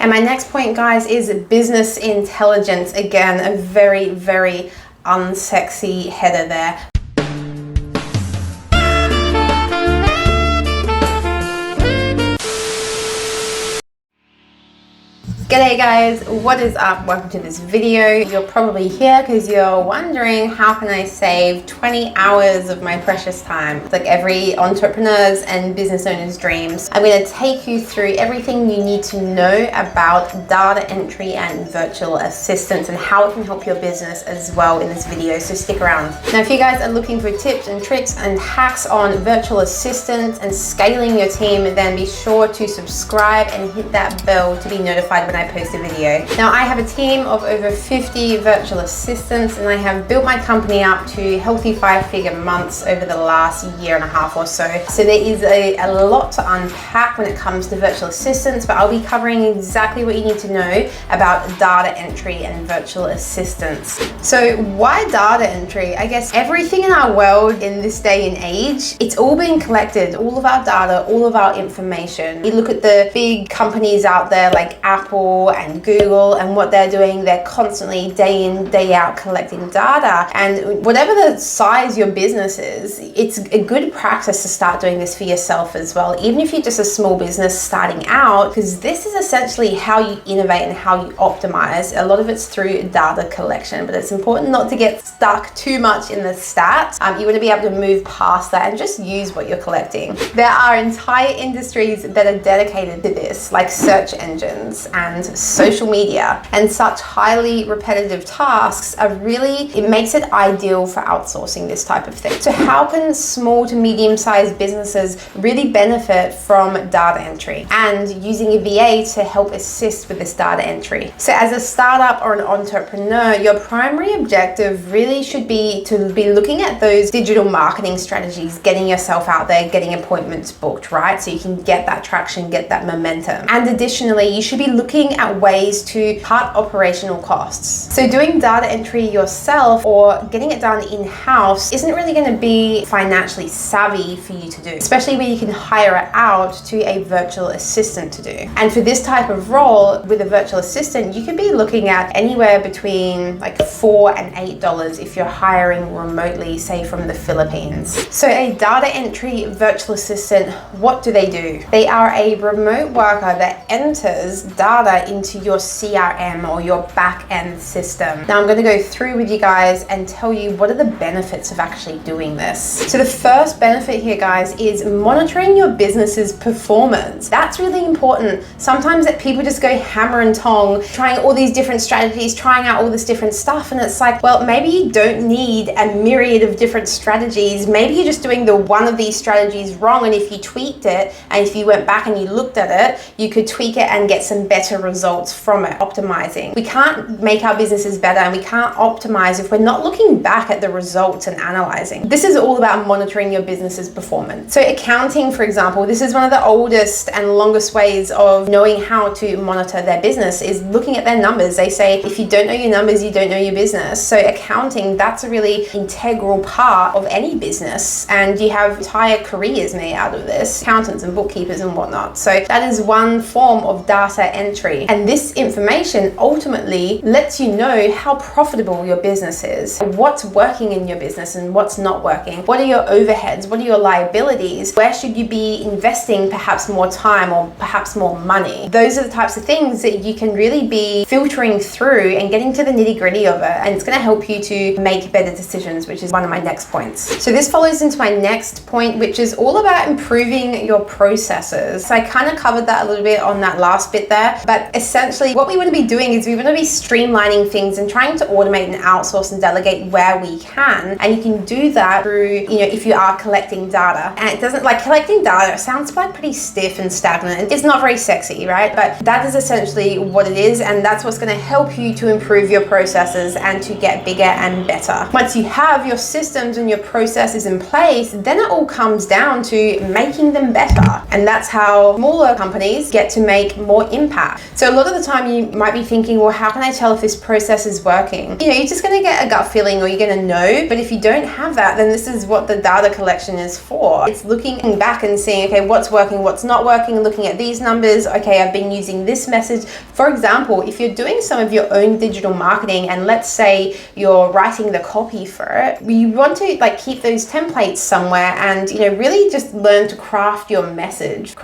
And my next point, guys, is business intelligence. Again, a very, very unsexy header there. G'day guys, what is up? Welcome to this video. You're probably here because you're wondering, how can I save 20 hours of my precious time? It's like every entrepreneur's and business owner's dreams. I'm going to take you through everything you need to know about data entry and virtual assistants and how it can help your business as well in this video, so stick around. Now, if you guys are looking for tips and tricks and hacks on virtual assistants and scaling your team, then be sure to subscribe and hit that bell to be notified when I post a video. Now, I have a team of over 50 virtual assistants, and I have built my company up to healthy 5-figure months over the last year and a half or so. So there is a lot to unpack when it comes to virtual assistants, but I'll be covering exactly what you need to know about data entry and virtual assistants. So why data entry? I guess everything in our world in this day and age, it's all being collected, all of our data, all of our information. You look at the big companies out there like Apple and Google and what they're doing, they're constantly day in, day out collecting data. And whatever the size your business is, it's a good practice to start doing this for yourself as well, even if you're just a small business starting out, because this is essentially how you innovate and how you optimize. A lot of it's through data collection, but it's important not to get stuck too much in the stats. You want to be able to move past that and just use what you're collecting. There are entire industries that are dedicated to this, like search engines and social media, and such highly repetitive tasks are really, it makes it ideal for outsourcing this type of thing. So how can small to medium-sized businesses really benefit from data entry and using a VA to help assist with this data entry? So as a startup or an entrepreneur, your primary objective really should be to be looking at those digital marketing strategies, getting yourself out there, getting appointments booked, right? So you can get that traction, get that momentum. And additionally, you should be looking at ways to cut operational costs. So doing data entry yourself or getting it done in-house isn't really going to be financially savvy for you to do, especially when you can hire it out to a virtual assistant to do. And for this type of role with a virtual assistant, you could be looking at anywhere between like $4 and $8 if you're hiring remotely, say from the Philippines. So a data entry virtual assistant, what do? They are a remote worker that enters data into your CRM or your back-end system. Now I'm going to go through with you guys and tell you what are the benefits of actually doing this. So the first benefit here, guys, is monitoring your business's performance. That's really important. Sometimes that people just go hammer and tong, trying all these different strategies, trying out all this different stuff, and it's like, well, maybe you don't need a myriad of different strategies. Maybe you're just doing the one of these strategies wrong, and if you tweaked it, and if you went back and you looked at it, you could tweak it and get some better results from it. Optimizing. We can't make our businesses better and we can't optimize if we're not looking back at the results and analyzing. This is all about monitoring your business's performance. So accounting, for example, this is one of the oldest and longest ways of knowing how to monitor their business is looking at their numbers. They say, if you don't know your numbers, you don't know your business. So accounting, that's a really integral part of any business, and you have entire careers made out of this, accountants and bookkeepers and whatnot. So that is one form of data entry. And this information ultimately lets you know how profitable your business is, what's working in your business and what's not working. What are your overheads? What are your liabilities? Where should you be investing perhaps more time or perhaps more money? Those are the types of things that you can really be filtering through and getting to the nitty-gritty of it. And it's going to help you to make better decisions, which is one of my next points. So this follows into my next point, which is all about improving your processes. So I kind of covered that a little bit on that last bit there, but essentially what we want to be doing is we want to be streamlining things and trying to automate and outsource and delegate where we can. And you can do that through, if you are collecting data. And it doesn't, like, collecting data, it sounds like pretty stiff and stagnant. It's not very sexy, right? But that is essentially what it is, and that's what's going to help you to improve your processes and to get bigger and better. Once you have your systems and your processes in place, then it all comes down to making them better. And that's how smaller companies get to make more impact. So a lot of the time you might be thinking, well, how can I tell if this process is working? You're just going to get a gut feeling, or you're going to know. But if you don't have that, then this is what the data collection is for. It's looking back and seeing, okay, what's working, what's not working, looking at these numbers. Okay, I've been using this message. For example, if you're doing some of your own digital marketing, and let's say you're writing the copy for it, you want to keep those templates somewhere, and really just learn to craft your message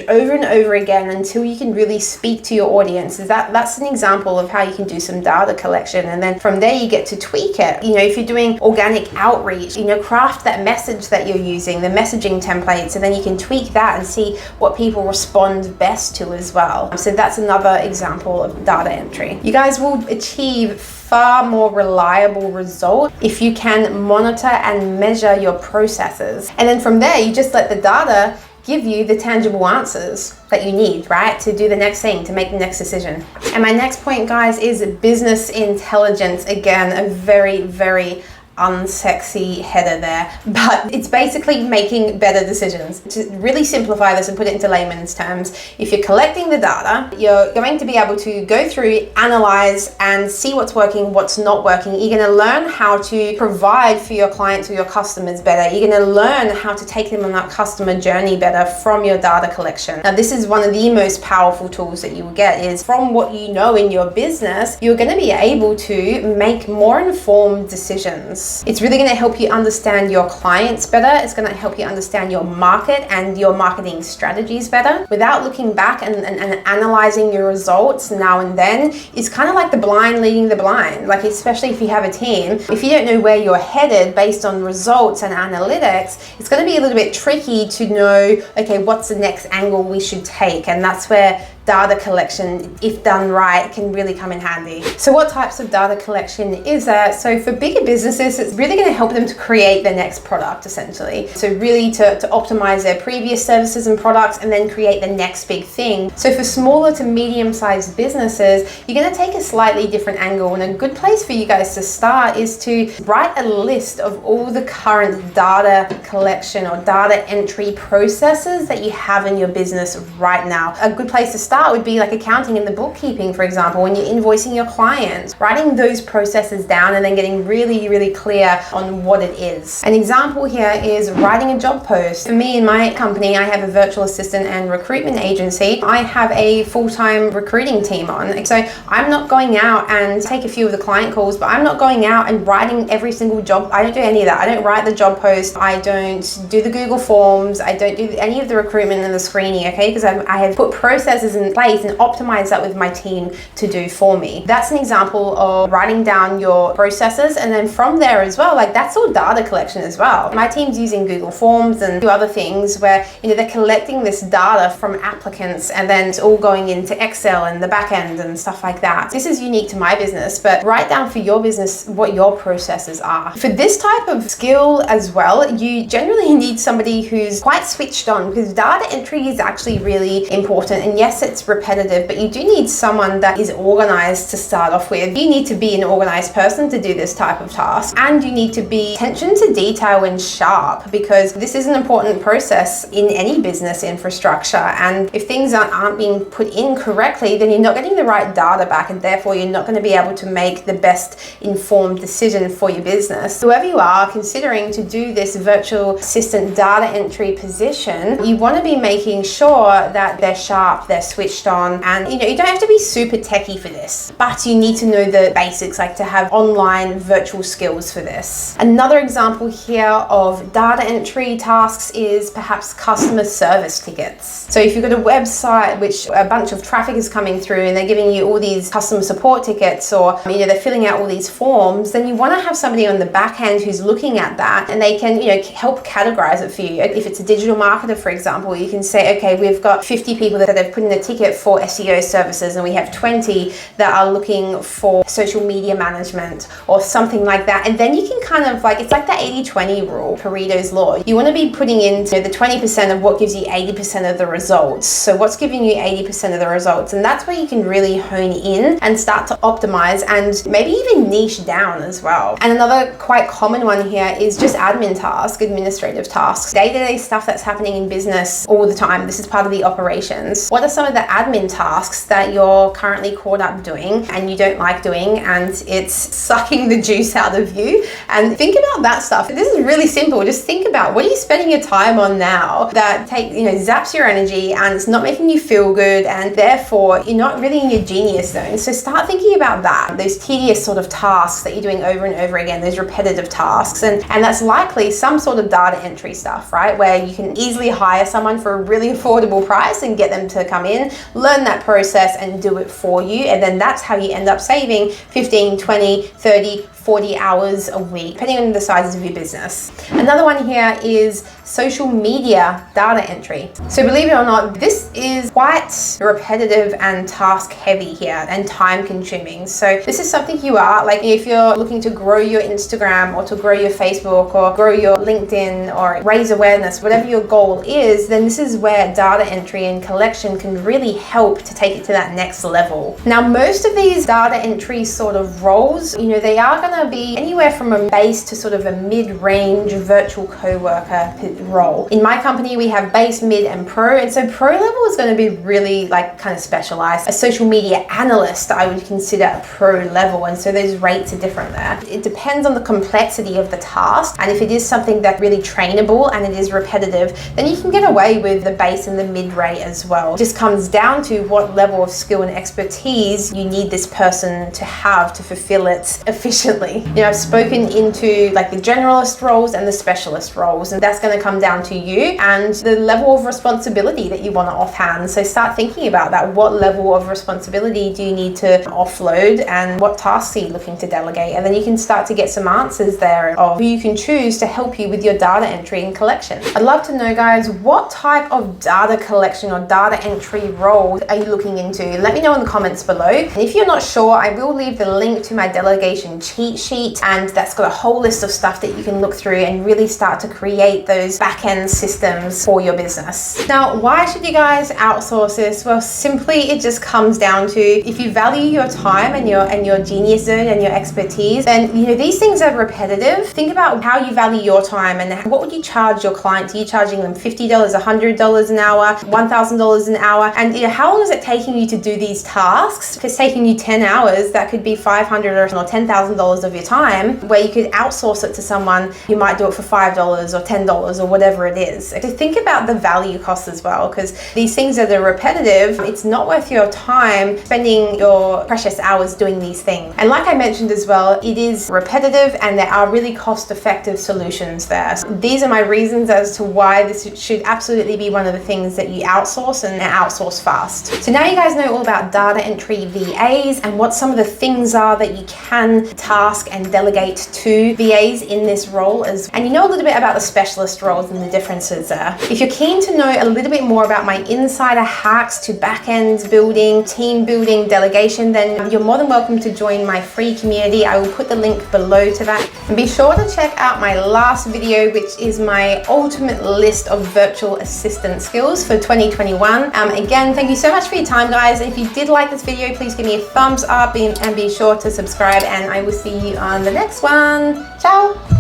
over and over again until you can really speak to your audience. That's an example of how you can do some data collection, and then from there you get to tweak it. If you're doing organic outreach, craft that message that you're using, the messaging templates, and then you can tweak that and see what people respond best to as well. So that's another example of data entry. You guys will achieve far more reliable result if you can monitor and measure your processes. And then from there, you just let the data give you the tangible answers that you need, right, to do the next thing, to make the next decision. And my next point, guys, is business intelligence. Again, a very, very unsexy header there, but it's basically making better decisions. To really simplify this and put it into layman's terms, if you're collecting the data, you're going to be able to go through, analyze, and see what's working, what's not working. You're going to learn how to provide for your clients or your customers better. You're going to learn how to take them on that customer journey better from your data collection. Now, this is one of the most powerful tools that you will get, is from what you know in your business, you're going to be able to make more informed decisions. It's really going to help you understand your clients better. It's going to help you understand your market and your marketing strategies better. Without looking back and analyzing your results now and then, it's kind of like the blind leading the blind. Especially if you have a team, if you don't know where you're headed based on results and analytics, it's going to be a little bit tricky to know, okay, what's the next angle we should take. And that's where data collection, if done right, can really come in handy. So what types of data collection is there? So for bigger businesses, it's really going to help them to create their next product, essentially. So really to optimize their previous services and products, and then create the next big thing. So for smaller to medium-sized businesses, you're going to take a slightly different angle. And a good place for you guys to start is to write a list of all the current data collection or data entry processes that you have in your business right now. A good place to start would be like accounting and the bookkeeping, for example, when you're invoicing your clients, writing those processes down and then getting really, really clear on what it is. An example here is writing a job post. For me in my company, I have a virtual assistant and recruitment agency. I have a full-time recruiting team on. So I'm not going out and take a few of the client calls, but I'm not going out and writing every single job. I don't do any of that. I don't write the job post. I don't do the Google Forms. I don't do any of the recruitment and the screening, okay? Because I have put processes in place and optimize that with my team to do for me. That's an example of writing down your processes, and then from there as well, that's all data collection as well. My team's using Google Forms and other things where they're collecting this data from applicants, and then it's all going into Excel and the back end and stuff like that. This is unique to my business, but write down for your business what your processes are. For this type of skill as well, you generally need somebody who's quite switched on, because data entry is actually really important. And yes, it's repetitive, but you do need someone that is organized to start off with. You need to be an organized person to do this type of task, and you need to be attention to detail and sharp, because this is an important process in any business infrastructure. And if things aren't being put in correctly, then you're not getting the right data back, and therefore you're not going to be able to make the best informed decision for your business. Whoever you are considering to do this virtual assistant data entry position, you want to be making sure that they're sharp, they're switched on, and you don't have to be super techie for this, but you need to know the basics, like to have online virtual skills for this. Another example here of data entry tasks is perhaps customer service tickets. So if you've got a website which a bunch of traffic is coming through and they're giving you all these customer support tickets, or they're filling out all these forms, then you want to have somebody on the back end who's looking at that, and they can help categorize it for you. If it's a digital marketer, for example, you can say, okay, we've got 50 people that have put in a ticket for SEO services, and we have 20 that are looking for social media management or something like that. And then you can kind of it's like the 80-20 rule, Pareto's law. You want to be putting in the 20% of what gives you 80% of the results. So what's giving you 80% of the results? And that's where you can really hone in and start to optimize, and maybe even niche down as well. And another quite common one here is just admin tasks, administrative tasks, day-to-day stuff that's happening in business all the time. This is part of the operations. What are some of the the admin tasks that you're currently caught up doing and you don't like doing, and it's sucking the juice out of you. And think about that stuff. This is really simple. Just think about, what are you spending your time on now that zaps your energy, and it's not making you feel good, and therefore you're not really in your genius zone. So start thinking about that, those tedious sort of tasks that you're doing over and over again, those repetitive tasks. And that's likely some sort of data entry stuff, right? Where you can easily hire someone for a really affordable price and get them to come in, learn that process and do it for you. And then that's how you end up saving 15, 20, 30, 40 hours a week, depending on the size of your business. Another one here is social media data entry. So believe it or not, this is quite repetitive and task heavy here and time consuming. So this is something you are, like if you're looking to grow your Instagram or to grow your Facebook or grow your LinkedIn or raise awareness, whatever your goal is, then this is where data entry and collection can really help to take it to that next level. Now, most of these data entry sort of roles, they are going to be anywhere from a base to sort of a mid-range virtual co-worker role. In my company, we have base, mid, and pro. And so pro level is going to be really kind of specialized. A social media analyst, I would consider a pro level. And so those rates are different there. It depends on the complexity of the task. And if it is something that's really trainable and it is repetitive, then you can get away with the base and the mid rate as well. It just comes down to what level of skill and expertise you need this person to have to fulfill it efficiently. I've spoken into the generalist roles and the specialist roles, and that's going to come down to you and the level of responsibility that you want to offhand. So start thinking about that. What level of responsibility do you need to offload, and what tasks are you looking to delegate? And then you can start to get some answers there of who you can choose to help you with your data entry and collection. I'd love to know, guys, what type of data collection or data entry role are you looking into? Let me know in the comments below. And if you're not sure, I will leave the link to my delegation cheat sheet, and that's got a whole list of stuff that you can look through and really start to create those back-end systems for your business. Now, why should you guys outsource this? Well, simply it just comes down to, if you value your time and your genius zone and your expertise, then these things are repetitive. Think about how you value your time and what would you charge your clients. Are you charging them $50, $100 an hour, $1,000 an hour? And how long is it taking you to do these tasks? If it's taking you 10 hours, that could be $500 or $10,000 of your time, where you could outsource it to someone. You might do it for $5 or $10 or whatever it is. So think about the value cost as well, because these things that are repetitive, it's not worth your time spending your precious hours doing these things. And like I mentioned as well, it is repetitive and there are really cost-effective solutions there. So these are my reasons as to why this should absolutely be one of the things that you outsource, and outsource fast. So now you guys know all about data entry VAs and what some of the things are that you can task and delegate to VAs in this role, and you know a little bit about the specialist roles and the differences there. If you're keen to know a little bit more about my insider hacks to back-end building, team building, delegation, then you're more than welcome to join my free community. I will put the link below to that. And be sure to check out my last video, which is my ultimate list of virtual assistant skills for 2021. Again, thank you so much for your time, guys. If you did like this video, please give me a thumbs up and be sure to subscribe, and I will see you on the next one. Ciao!